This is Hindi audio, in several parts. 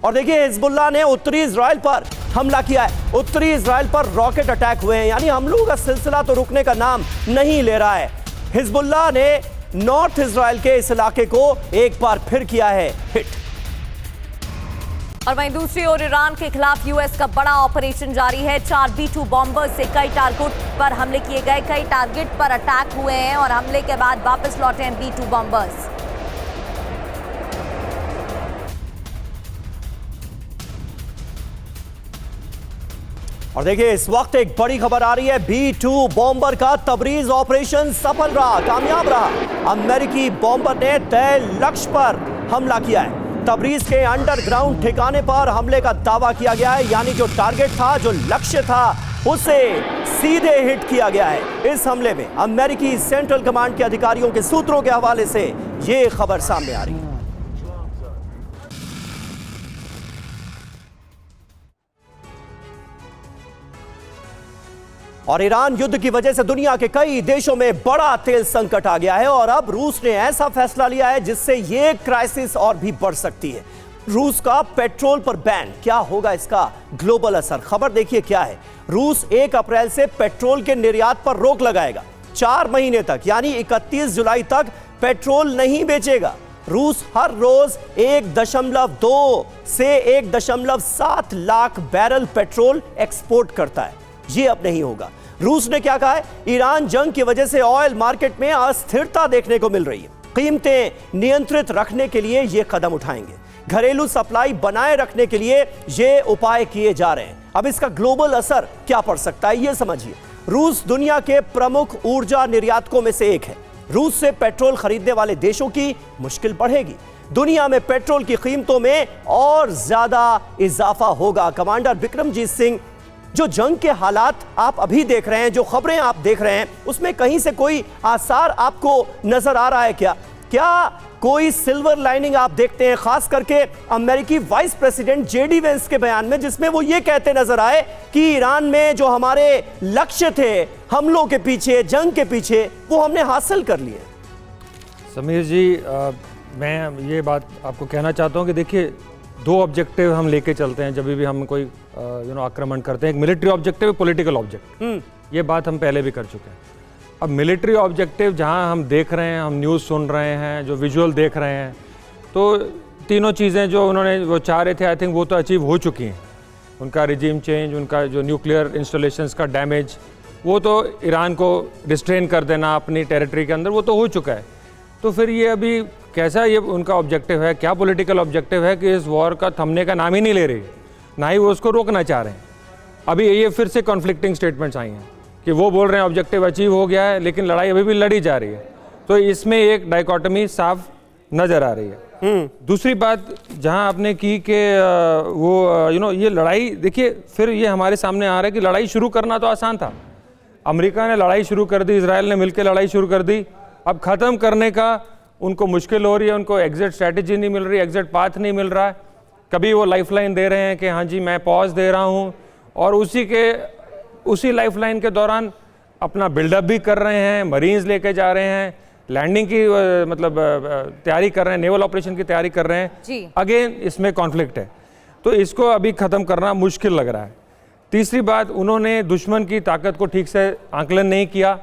और देखिए हिजबुल्लाह ने उत्तरी इजराइल पर हमला किया है। उत्तरी इजराइल पर रॉकेट अटैक हुए हैं, यानी हमलों का सिलसिला तो रुकने का नाम नहीं ले रहा है। हिजबुल्लाह ने नॉर्थ इजराइल के इस इलाके को एक बार फिर किया है हिट। और वहीं दूसरी ओर ईरान के खिलाफ यूएस का बड़ा ऑपरेशन जारी है। 4 B-2 बॉम्बर्स से कई टारगेट पर हमले किए गए, कई टारगेट पर अटैक हुए हैं और हमले के बाद वापस लौटे हैं B-2 बॉम्बर्स। और देखिए इस वक्त एक बड़ी खबर आ रही है, B-2 बॉम्बर का तबरीज ऑपरेशन सफल रहा, कामयाब रहा। अमेरिकी बॉम्बर ने तय लक्ष्य पर हमला किया है। तबरीज के अंडरग्राउंड ठिकाने पर हमले का दावा किया गया है, यानी जो टारगेट था, जो लक्ष्य था, उसे सीधे हिट किया गया है। इस हमले में अमेरिकी सेंट्रल कमांड के अधिकारियों के सूत्रों के हवाले से यह खबर सामने आ रही है। और ईरान युद्ध की वजह से दुनिया के कई देशों में बड़ा तेल संकट आ गया है और अब रूस ने ऐसा फैसला लिया है जिससे यह क्राइसिस और भी बढ़ सकती है। रूस का पेट्रोल पर बैन, क्या होगा इसका ग्लोबल असर? खबर देखिए क्या है। रूस 1 अप्रैल से पेट्रोल के निर्यात पर रोक लगाएगा। 4 महीने तक यानी 31 जुलाई तक पेट्रोल नहीं बेचेगा। रूस हर रोज 1.2 से 1.7 लाख बैरल पेट्रोल एक्सपोर्ट करता है। ये अब नहीं होगा। रूस ने क्या कहा है? ईरान जंग की वजह से ऑयल मार्केट में अस्थिरता देखने को मिल रही है। कीमतें नियंत्रित रखने के लिए ये कदम उठाएंगे। घरेलू सप्लाई बनाए रखने के लिए ये उपाय किए जा रहे हैं। अब इसका ग्लोबल असर क्या पड़ सकता है, ये समझिए। रूस दुनिया के प्रमुख ऊर्जा निर्यातकों में से एक है। रूस से पेट्रोल खरीदने वाले देशों की मुश्किल बढ़ेगी। दुनिया में पेट्रोल की कीमतों में और ज्यादा इजाफा होगा। कमांडर बिक्रमजीत सिंह, जो जंग के हालात आप अभी देख रहे हैं, जो खबरें आप देख रहे हैं, उसमें कहीं से कोई आसार आपको नजर आ रहा है क्या? क्या कोई सिल्वर लाइनिंग आप देखते हैं, खास करके अमेरिकी वाइस प्रेसिडेंट जेडी वेंस के बयान में, जिसमें वो ये कहते नजर आए कि ईरान में जो हमारे लक्ष्य थे हमलों के पीछे, जंग के पीछे, वो हमने हासिल कर लिए। समीर जी, मैं ये बात आपको कहना चाहता हूँ कि देखिए, 2 ऑब्जेक्टिव हम लेके चलते हैं जब भी हम कोई आक्रमण करते हैं। एक मिलिट्री ऑब्जेक्टिव, एक पॉलिटिकल ऑब्जेक्टिव। ये बात हम पहले भी कर चुके हैं। अब मिलिट्री ऑब्जेक्टिव जहां हम देख रहे हैं, हम न्यूज़ सुन रहे हैं, जो विजुअल देख रहे हैं, तो तीनों चीज़ें जो उन्होंने वो चाह रहे थे, आई थिंक वो तो अचीव हो चुकी हैं। उनका रिजीम चेंज, उनका जो न्यूक्लियर इंस्टॉलेशंस का डैमेज, वो तो ईरान को रिस्ट्रेन कर देना अपनी टेरिटरी के अंदर, वो तो हो चुका है। तो फिर ये अभी कैसा ये उनका ऑब्जेक्टिव है, क्या पॉलिटिकल ऑब्जेक्टिव है कि इस वॉर का थमने का नाम ही नहीं ले रही, ना ही वो उसको रोकना चाह रहे हैं। अभी ये फिर से कॉन्फ्लिक्टिंग स्टेटमेंट्स आई हैं कि वो बोल रहे हैं ऑब्जेक्टिव अचीव हो गया है, लेकिन लड़ाई अभी भी लड़ी जा रही है। तो इसमें एक डाइकोटमी साफ नज़र आ रही है। दूसरी बात जहां आपने की कि वो ये लड़ाई, देखिए फिर ये हमारे सामने आ रहा है कि लड़ाई शुरू करना तो आसान था। अमेरिका ने लड़ाई शुरू कर दी, इजराइल ने मिलकर लड़ाई शुरू कर दी। अब ख़त्म करने का उनको मुश्किल हो रही है, उनको एग्जिट स्ट्रैटेजी नहीं मिल रही, एग्जिट पाथ नहीं मिल रहा है। कभी वो लाइफलाइन दे रहे हैं कि हाँ जी मैं पॉज दे रहा हूँ, और उसी लाइफलाइन के दौरान अपना बिल्डअप भी कर रहे हैं, मरीन्स लेके जा रहे हैं, लैंडिंग की तैयारी कर रहे हैं, नेवल ऑपरेशन की तैयारी कर रहे हैं। अगेन इसमें कॉन्फ्लिक्ट है, तो इसको अभी ख़त्म करना मुश्किल लग रहा है। तीसरी बात, उन्होंने दुश्मन की ताकत को ठीक से आंकलन नहीं किया,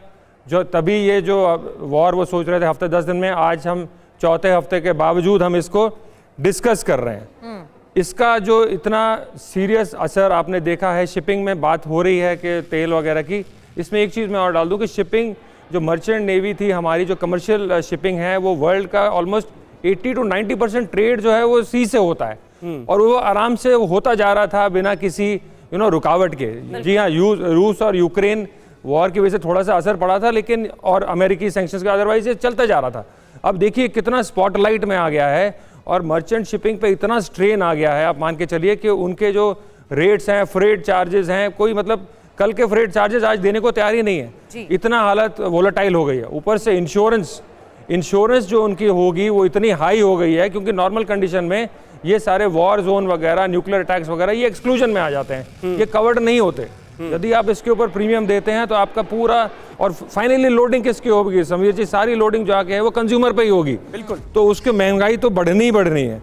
जो तभी ये जो वॉर वो सोच रहे थे हफ्ते 10 दिन में, आज हम 4थे हफ्ते के बावजूद हम इसको डिस्कस कर रहे हैं। इसका जो इतना सीरियस असर आपने देखा है, शिपिंग में बात हो रही है कि तेल वगैरह की। इसमें एक चीज़ मैं और डाल दूं कि शिपिंग, जो मर्चेंट नेवी थी हमारी, जो कमर्शियल शिपिंग है, वो वर्ल्ड का ऑलमोस्ट 80 to 90% ट्रेड जो है वो सी से होता है, और वो आराम से होता जा रहा था बिना किसी रुकावट के। जी हाँ, रूस और यूक्रेन वॉर की वजह से थोड़ा सा असर पड़ा था, लेकिन और अमेरिकी सैंक्शंस का, अदरवाइज ये चलता जा रहा था। अब देखिए कितना स्पॉटलाइट में आ गया है और मर्चेंट शिपिंग पे इतना स्ट्रेन आ गया है। आप मान के चलिए कि उनके जो रेट्स हैं, फ्रेट चार्जेस हैं, कोई मतलब कल के फ्रेट चार्जेस आज देने को तैयार ही नहीं है। इतना हालत वोलेटाइल हो गई है। ऊपर से इंश्योरेंस जो उनकी होगी वो इतनी हाई हो गई है, क्योंकि नॉर्मल कंडीशन में ये सारे वॉर जोन वगैरह, न्यूक्लियर अटैक्स वगैरह, ये एक्सक्लूजन में आ जाते हैं, ये कवर्ड नहीं होते। यदि आप इसके ऊपर प्रीमियम देते हैं तो आपका पूरा, और फाइनली लोडिंग किसकी होगी समीर जी? सारी लोडिंग जो आके है वो कंज्यूमर पे ही होगी। बिल्कुल। तो उसकी महंगाई तो बढ़नी ही बढ़नी है।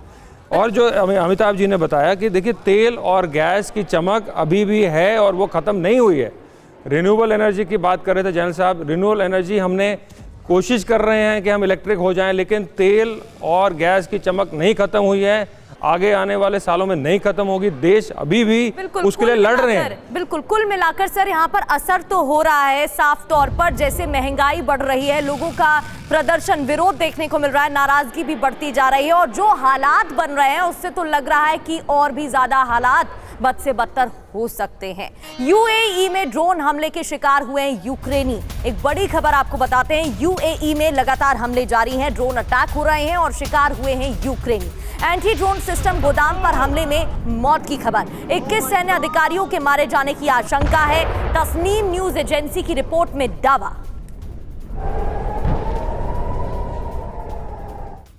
और जो अमिताभ जी ने बताया कि देखिए तेल और गैस की चमक अभी भी है और वो ख़त्म नहीं हुई है। रिन्यूएबल एनर्जी की बात कर रहे थे जनरल साहब, रिन्यूएबल एनर्जी हमने कोशिश कर रहे हैं कि हम इलेक्ट्रिक हो जाएं, लेकिन तेल और गैस की चमक नहीं ख़त्म हुई है, आगे आने वाले सालों में नहीं खत्म होगी। देश अभी भी उसके लिए लड़ रहे हैं। बिल्कुल, कुल मिलाकर सर यहाँ पर असर तो हो रहा है साफ तौर पर। जैसे महंगाई बढ़ रही है, लोगों का प्रदर्शन, विरोध देखने को मिल रहा है, नाराजगी भी बढ़ती जा रही है और जो हालात बन रहे हैं उससे तो लग रहा है कि और भी ज्यादा हालात बद से बदतर हो सकते हैं। यूएई में ड्रोन हमले के शिकार हुए हैं यूक्रेनी। एक बड़ी खबर आपको बताते हैं, यूएई में लगातार हमले जारी हैं, ड्रोन अटैक हो रहे हैं और शिकार हुए हैं यूक्रेनी। एंटी ड्रोन सिस्टम गोदाम पर हमले में मौत की खबर, 21 सैन्य अधिकारियों के मारे जाने की आशंका है। तस्नीम न्यूज एजेंसी की रिपोर्ट में दावा।